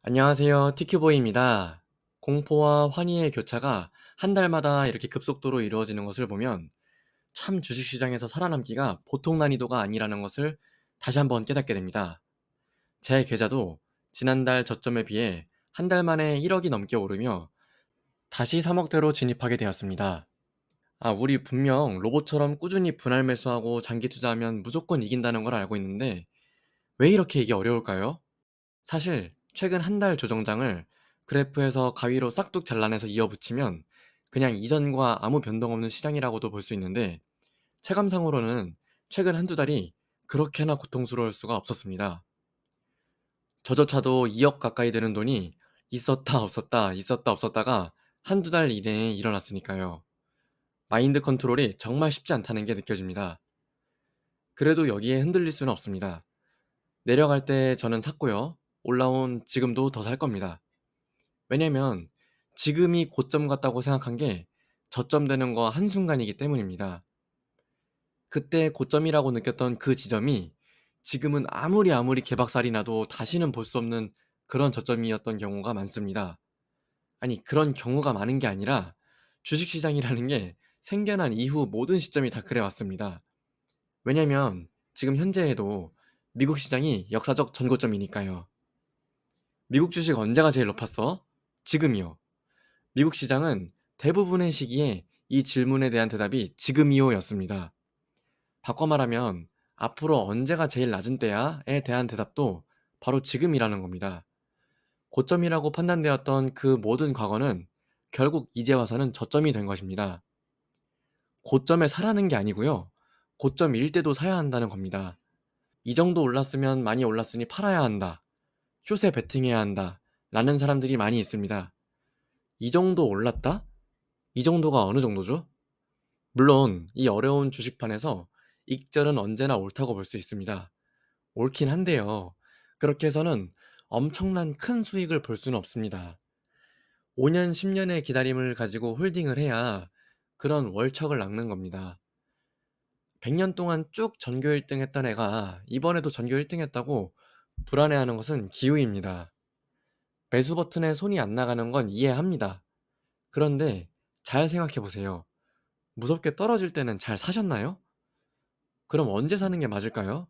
안녕하세요. 티큐보이입니다. 공포와 환희의 교차가 한 달마다 이렇게 급속도로 이루어지는 것을 보면 참 주식시장에서 살아남기가 보통 난이도가 아니라는 것을 다시 한번 깨닫게 됩니다. 제 계좌도 지난달 저점에 비해 한 달 만에 1억이 넘게 오르며 다시 3억대로 진입하게 되었습니다. 우리 분명 로봇처럼 꾸준히 분할 매수하고 장기 투자하면 무조건 이긴다는 걸 알고 있는데 왜 이렇게 이게 어려울까요? 사실 최근 한 달 조정장을 그래프에서 가위로 싹둑 잘라내서 이어붙이면 그냥 이전과 아무 변동 없는 시장이라고도 볼 수 있는데 체감상으로는 최근 한두 달이 그렇게나 고통스러울 수가 없었습니다. 저조차도 2억 가까이 되는 돈이 있었다 없었다 있었다 없었다가 한두 달 이내에 일어났으니까요. 마인드 컨트롤이 정말 쉽지 않다는 게 느껴집니다. 그래도 여기에 흔들릴 수는 없습니다. 내려갈 때 저는 샀고요. 올라온 지금도 더 살 겁니다. 왜냐면 지금이 고점 같다고 생각한 게 저점 되는 거 한순간이기 때문입니다. 그때 고점이라고 느꼈던 그 지점이 지금은 아무리 개박살이 나도 다시는 볼 수 없는 그런 저점이었던 경우가 많습니다. 아니, 그런 경우가 많은 게 아니라 주식시장이라는 게 생겨난 이후 모든 시점이 다 그래 왔습니다. 왜냐면 지금 현재에도 미국 시장이 역사적 전고점이니까요. 미국 주식 언제가 제일 높았어? 지금이요. 미국 시장은 대부분의 시기에 이 질문에 대한 대답이 지금이요 였습니다. 바꿔 말하면 앞으로 언제가 제일 낮은 때야?에 대한 대답도 바로 지금이라는 겁니다. 고점이라고 판단되었던 그 모든 과거는 결국 이제 와서는 저점이 된 것입니다. 고점에 사라는 게 아니고요. 고점일 때도 사야 한다는 겁니다. 이 정도 올랐으면 많이 올랐으니 팔아야 한다. 숏에 베팅해야 한다. 라는 사람들이 많이 있습니다. 이 정도 올랐다? 이 정도가 어느 정도죠? 물론 이 어려운 주식판에서 익절은 언제나 옳다고 볼 수 있습니다. 옳긴 한데요. 그렇게 해서는 엄청난 큰 수익을 볼 수는 없습니다. 5년, 10년의 기다림을 가지고 홀딩을 해야 그런 월척을 낚는 겁니다. 100년 동안 쭉 전교 1등 했던 애가 이번에도 전교 1등 했다고 불안해하는 것은 기우입니다. 매수 버튼에 손이 안 나가는 건 이해합니다. 그런데 잘 생각해 보세요. 무섭게 떨어질 때는 잘 사셨나요? 그럼 언제 사는 게 맞을까요?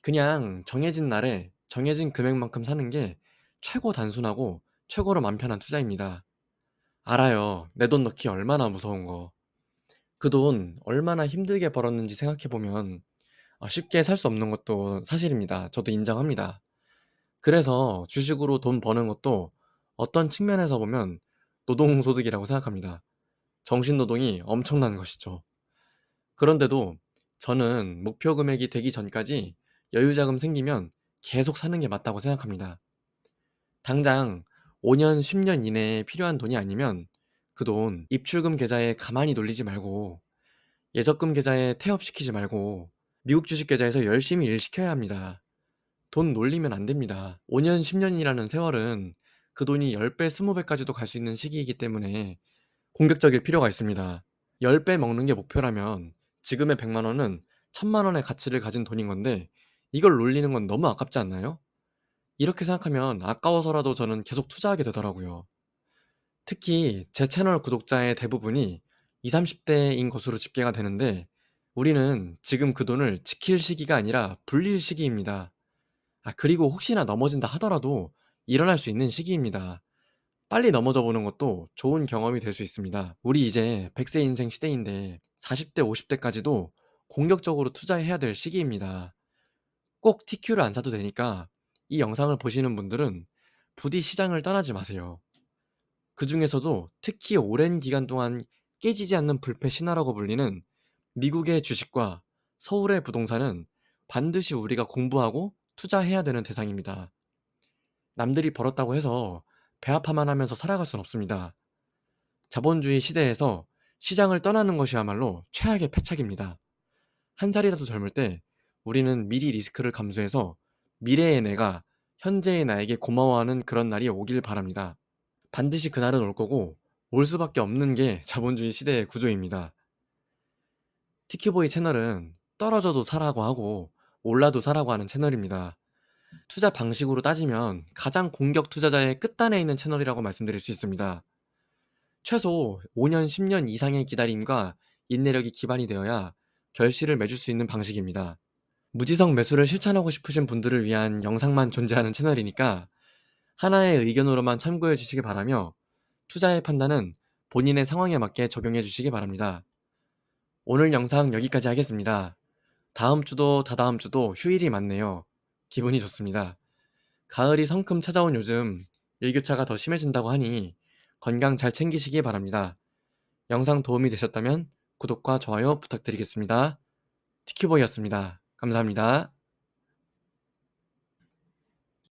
그냥 정해진 날에 정해진 금액만큼 사는 게 최고 단순하고 최고로 맘 편한 투자입니다. 알아요. 내 돈 넣기 얼마나 무서운 거. 그 돈 얼마나 힘들게 벌었는지 생각해보면 쉽게 살 수 없는 것도 사실입니다. 저도 인정합니다. 그래서 주식으로 돈 버는 것도 어떤 측면에서 보면 노동소득이라고 생각합니다. 정신노동이 엄청난 것이죠. 그런데도 저는 목표 금액이 되기 전까지 여유자금 생기면 계속 사는 게 맞다고 생각합니다. 당장 5년, 10년 이내에 필요한 돈이 아니면 그 돈 입출금 계좌에 가만히 놀리지 말고 예적금 계좌에 태업시키지 말고 미국 주식 계좌에서 열심히 일 시켜야 합니다. 돈 놀리면 안 됩니다. 5년, 10년이라는 세월은 그 돈이 10배, 20배까지도 갈 수 있는 시기이기 때문에 공격적일 필요가 있습니다. 10배 먹는 게 목표라면 지금의 100만 원은 1000만 원의 가치를 가진 돈인 건데 이걸 놀리는 건 너무 아깝지 않나요? 이렇게 생각하면 아까워서라도 저는 계속 투자하게 되더라고요. 특히 제 채널 구독자의 대부분이 20, 30대인 것으로 집계가 되는데 우리는 지금 그 돈을 지킬 시기가 아니라 불릴 시기입니다. 그리고 혹시나 넘어진다 하더라도 일어날 수 있는 시기입니다. 빨리 넘어져 보는 것도 좋은 경험이 될 수 있습니다. 우리 이제 100세 인생 시대인데 40대, 50대까지도 공격적으로 투자해야 될 시기입니다. 꼭 TQ를 안 사도 되니까 이 영상을 보시는 분들은 부디 시장을 떠나지 마세요. 그 중에서도 특히 오랜 기간 동안 깨지지 않는 불패 신화라고 불리는 미국의 주식과 서울의 부동산은 반드시 우리가 공부하고 투자해야 되는 대상입니다. 남들이 벌었다고 해서 배아파만 하면서 살아갈 순 없습니다. 자본주의 시대에서 시장을 떠나는 것이야말로 최악의 패착입니다. 한 살이라도 젊을 때 우리는 미리 리스크를 감수해서 미래의 내가 현재의 나에게 고마워하는 그런 날이 오길 바랍니다. 반드시 그날은 올 거고 올 수밖에 없는 게 자본주의 시대의 구조입니다. 티큐보이 채널은 떨어져도 사라고 하고 올라도 사라고 하는 채널입니다. 투자 방식으로 따지면 가장 공격 투자자의 끝단에 있는 채널이라고 말씀드릴 수 있습니다. 최소 5년, 10년 이상의 기다림과 인내력이 기반이 되어야 결실을 맺을 수 있는 방식입니다. 무지성 매수를 실천하고 싶으신 분들을 위한 영상만 존재하는 채널이니까 하나의 의견으로만 참고해 주시기 바라며, 투자의 판단은 본인의 상황에 맞게 적용해 주시기 바랍니다. 오늘 영상 여기까지 하겠습니다. 다음 주도 다다음 주도 휴일이 많네요. 기분이 좋습니다. 가을이 성큼 찾아온 요즘 일교차가 더 심해진다고 하니 건강 잘 챙기시기 바랍니다. 영상 도움이 되셨다면 구독과 좋아요 부탁드리겠습니다. 티큐보이였습니다. 감사합니다.